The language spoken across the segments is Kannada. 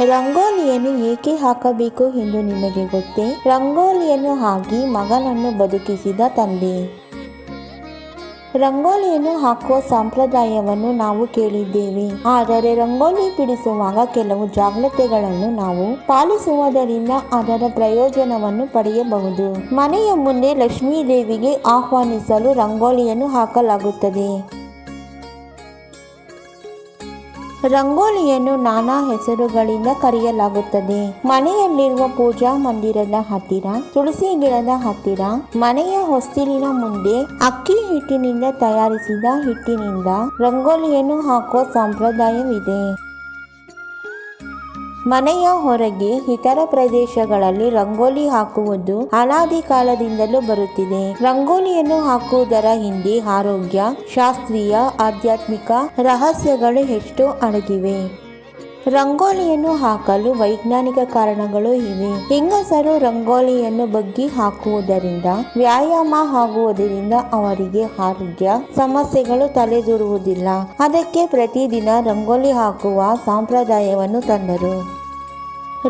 ರಂಗೋಲಿಯನ್ನು ಏಕೆ ಹಾಕಬೇಕು ಎಂದು ನಿಮಗೆ ಗೊತ್ತೇ? ರಂಗೋಲಿಯನ್ನು ಹಾಕಿ ಮಗನನ್ನು ಬದುಕಿಸಿದ ತಂದೆ. ರಂಗೋಲಿಯನ್ನು ಹಾಕುವ ಸಂಪ್ರದಾಯವನ್ನು ನಾವು ಕೇಳಿದ್ದೇವೆ. ಆದರೆ ರಂಗೋಲಿ ಬಿಡಿಸುವಾಗ ಕೆಲವು ಜಾಗ್ರತೆಗಳನ್ನು ನಾವು ಪಾಲಿಸುವುದರಿಂದ ಅದರ ಪ್ರಯೋಜನವನ್ನು ಪಡೆಯಬಹುದು. ಮನೆಯ ಮುಂದೆ ಲಕ್ಷ್ಮೀ ದೇವಿಗೆ ಆಹ್ವಾನಿಸಲು ರಂಗೋಲಿಯನ್ನು ಹಾಕಲಾಗುತ್ತದೆ. ರಂಗೋಲಿಯನ್ನು ನಾನಾ ಹೆಸರುಗಳಿಂದ ಕರೆಯಲಾಗುತ್ತದೆ. ಮನೆಯಲ್ಲಿರುವ ಪೂಜಾ ಮಂದಿರದ ಹತ್ತಿರ, ತುಳಸಿ ಗಿಡದ ಹತ್ತಿರ, ಮನೆಯ ಹೊಸ್ತಿಲಿನ ಮುಂದೆ ಅಕ್ಕಿ ಹಿಟ್ಟಿನಿಂದ ತಯಾರಿಸಿದ ಹಿಟ್ಟಿನಿಂದ ರಂಗೋಲಿಯನ್ನು ಹಾಕುವ ಸಂಪ್ರದಾಯವಿದೆ. ಮನೆಯ ಹೊರಗೆ ಇತರ ಪ್ರದೇಶಗಳಲ್ಲಿ ರಂಗೋಲಿ ಹಾಕುವುದು ಅನಾದಿ ಕಾಲದಿಂದಲೂ ಬರುತ್ತಿದೆ. ರಂಗೋಲಿಯನ್ನು ಹಾಕುವುದರ ಹಿಂದೆ ಆರೋಗ್ಯ, ಶಾಸ್ತ್ರೀಯ, ಆಧ್ಯಾತ್ಮಿಕ ರಹಸ್ಯಗಳು ಎಷ್ಟೋ ಅಡಗಿವೆ. ರಂಗೋಲಿಯನ್ನು ಹಾಕಲು ವೈಜ್ಞಾನಿಕ ಕಾರಣಗಳು ಇವೆ. ಹೆಂಗಸರು ರಂಗೋಲಿಯನ್ನು ಬಗ್ಗಿ ಹಾಕುವುದರಿಂದ ವ್ಯಾಯಾಮ ಆಗುವುದರಿಂದ ಅವರಿಗೆ ಆರೋಗ್ಯ ಸಮಸ್ಯೆಗಳು ತಲೆದೂರುವುದಿಲ್ಲ. ಅದಕ್ಕೆ ಪ್ರತಿದಿನ ರಂಗೋಲಿ ಹಾಕುವ ಸಂಪ್ರದಾಯವನ್ನು ತಂದರು.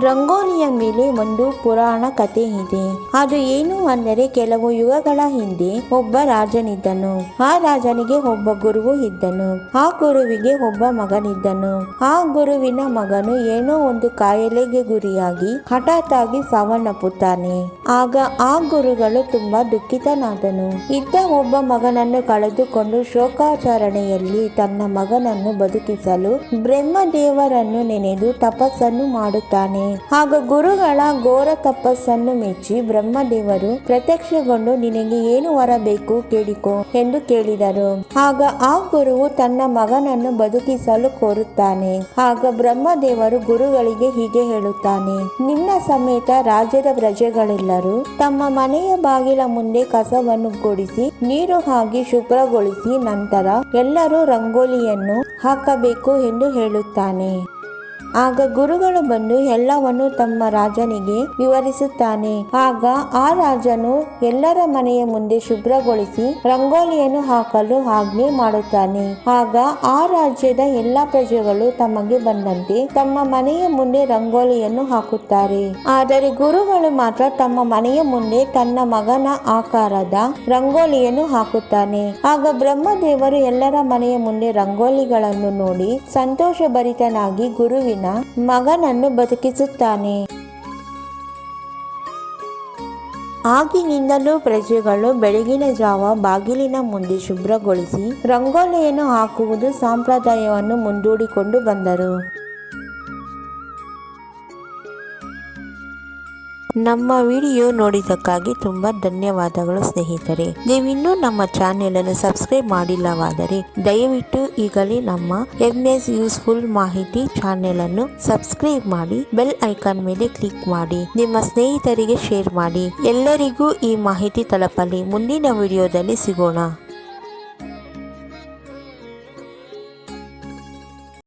ರಂಗೋಲಿಯ ಮೇಲೆ ಒಂದು ಪುರಾಣ ಕಥೆ ಇದೆ. ಅದು ಏನು ಅಂದರೆ, ಕೆಲವು ಯುಗಗಳ ಹಿಂದೆ ಒಬ್ಬ ರಾಜನಿದ್ದನು. ಆ ರಾಜನಿಗೆ ಒಬ್ಬ ಗುರುವು ಇದ್ದನು. ಆ ಗುರುವಿಗೆ ಒಬ್ಬ ಮಗನಿದ್ದನು. ಆ ಗುರುವಿನ ಮಗನು ಏನೋ ಒಂದು ಕಾಯಿಲೆಗೆ ಗುರಿಯಾಗಿ ಹಠಾತ್ ಆಗಿ ಸಾವನ್ನಪ್ಪುತ್ತಾನೆ. ಆಗ ಆ ಗುರುಗಳು ತುಂಬಾ ದುಃಖಿತನಾದನು. ಇದ್ದ ಒಬ್ಬ ಮಗನನ್ನು ಕಳೆದುಕೊಂಡು ಶೋಕಾಚರಣೆಯಲ್ಲಿ ತನ್ನ ಮಗನನ್ನು ಬದುಕಿಸಲು ಬ್ರಹ್ಮದೇವರನ್ನು ನೆನೆದು ತಪಸ್ಸನ್ನು ಮಾಡುತ್ತಾನೆ. ಆಗ ಗುರುಗಳ ಘೋರ ತಪಸ್ಸನ್ನು ಮೆಚ್ಚಿ ಬ್ರಹ್ಮದೇವರು ಪ್ರತ್ಯಕ್ಷಗೊಂಡು, ನಿನಗೆ ಏನು ವರ ಬೇಕು ಕೇಳಿಕೋ ಎಂದು ಕೇಳಿದರು. ಆಗ ಆ ಗುರುವು ತನ್ನ ಮಗನನ್ನು ಬದುಕಿಸಲು ಕೋರುತ್ತಾನೆ. ಆಗ ಬ್ರಹ್ಮದೇವರು ಗುರುಗಳಿಗೆ ಹೀಗೆ ಹೇಳುತ್ತಾನೆ, ನಿನ್ನ ಸಮೇತ ರಾಜ್ಯದ ಪ್ರಜೆಗಳೆಲ್ಲರೂ ತಮ್ಮ ಮನೆಯ ಬಾಗಿಲ ಮುಂದೆ ಕಸವನ್ನು ಗುಡಿಸಿ ನೀರು ಹಾಕಿ ಶುಭ್ರಗೊಳಿಸಿ ನಂತರ ಎಲ್ಲರೂ ರಂಗೋಲಿಯನ್ನು ಹಾಕಬೇಕು ಎಂದು ಹೇಳುತ್ತಾನೆ. ಆಗ ಗುರುಗಳು ಬಂದು ಎಲ್ಲವನ್ನು ತಮ್ಮ ರಾಜನಿಗೆ ವಿವರಿಸುತ್ತಾನೆ. ಆಗ ಆ ರಾಜನು ಎಲ್ಲರ ಮನೆಯ ಮುಂದೆ ಶುಭ್ರಗೊಳಿಸಿ ರಂಗೋಲಿಯನ್ನು ಹಾಕಲು ಆಜ್ಞೆ ಮಾಡುತ್ತಾನೆ. ಆಗ ಆ ರಾಜ್ಯದ ಎಲ್ಲ ಪ್ರಜೆಗಳು ತಮಗೆ ಬಂದಂತೆ ತಮ್ಮ ಮನೆಯ ಮುಂದೆ ರಂಗೋಲಿಯನ್ನು ಹಾಕುತ್ತಾರೆ. ಆದರೆ ಗುರುಗಳು ಮಾತ್ರ ತಮ್ಮ ಮನೆಯ ಮುಂದೆ ತನ್ನ ಮಗನ ಆಕಾರದ ರಂಗೋಲಿಯನ್ನು ಹಾಕುತ್ತಾನೆ. ಆಗ ಬ್ರಹ್ಮದೇವರು ಎಲ್ಲರ ಮನೆಯ ಮುಂದೆ ರಂಗೋಲಿಗಳನ್ನು ನೋಡಿ ಸಂತೋಷಭರಿತನಾಗಿ ಗುರುವಿನ ಮಗನನ್ನು ಬದುಕಿಸುತ್ತಾನೆ. ಆಗಿನಿಂದಲೂ ಪ್ರಜೆಗಳು ಬೆಳಗಿನ ಜಾವ ಬಾಗಿಲಿನ ಮುಂದೆ ಶುಭ್ರಗೊಳಿಸಿ ರಂಗೋಲಿಯನ್ನು ಹಾಕುವುದು ಸಂಪ್ರದಾಯವನ್ನು ಮುಂದೂಡಿಕೊಂಡು ಬಂದರು. ನಮ್ಮ ವಿಡಿಯೋ ನೋಡಿದ್ದಕ್ಕಾಗಿ ತುಂಬಾ ಧನ್ಯವಾದಗಳು ಸ್ನೇಹಿತರೆ. ನೀವಿನ್ನೂ ನಮ್ಮ ಚಾನೆಲ್ ಅನ್ನು ಸಬ್ಸ್ಕ್ರೈಬ್ ಮಾಡಿಲ್ಲವಾದರೆ ದಯವಿಟ್ಟು ಈಗಲೇ ನಮ್ಮ MS ಯೂಸ್ಫುಲ್ ಮಾಹಿತಿ ಚಾನೆಲ್ ಅನ್ನು ಸಬ್ಸ್ಕ್ರೈಬ್ ಮಾಡಿ, ಬೆಲ್ ಐಕಾನ್ ಮೇಲೆ ಕ್ಲಿಕ್ ಮಾಡಿ, ನಿಮ್ಮ ಸ್ನೇಹಿತರಿಗೆ ಶೇರ್ ಮಾಡಿ. ಎಲ್ಲರಿಗೂ ಈ ಮಾಹಿತಿ ತಲುಪಲಿ. ಮುಂದಿನ ವಿಡಿಯೋದಲ್ಲಿ ಸಿಗೋಣ.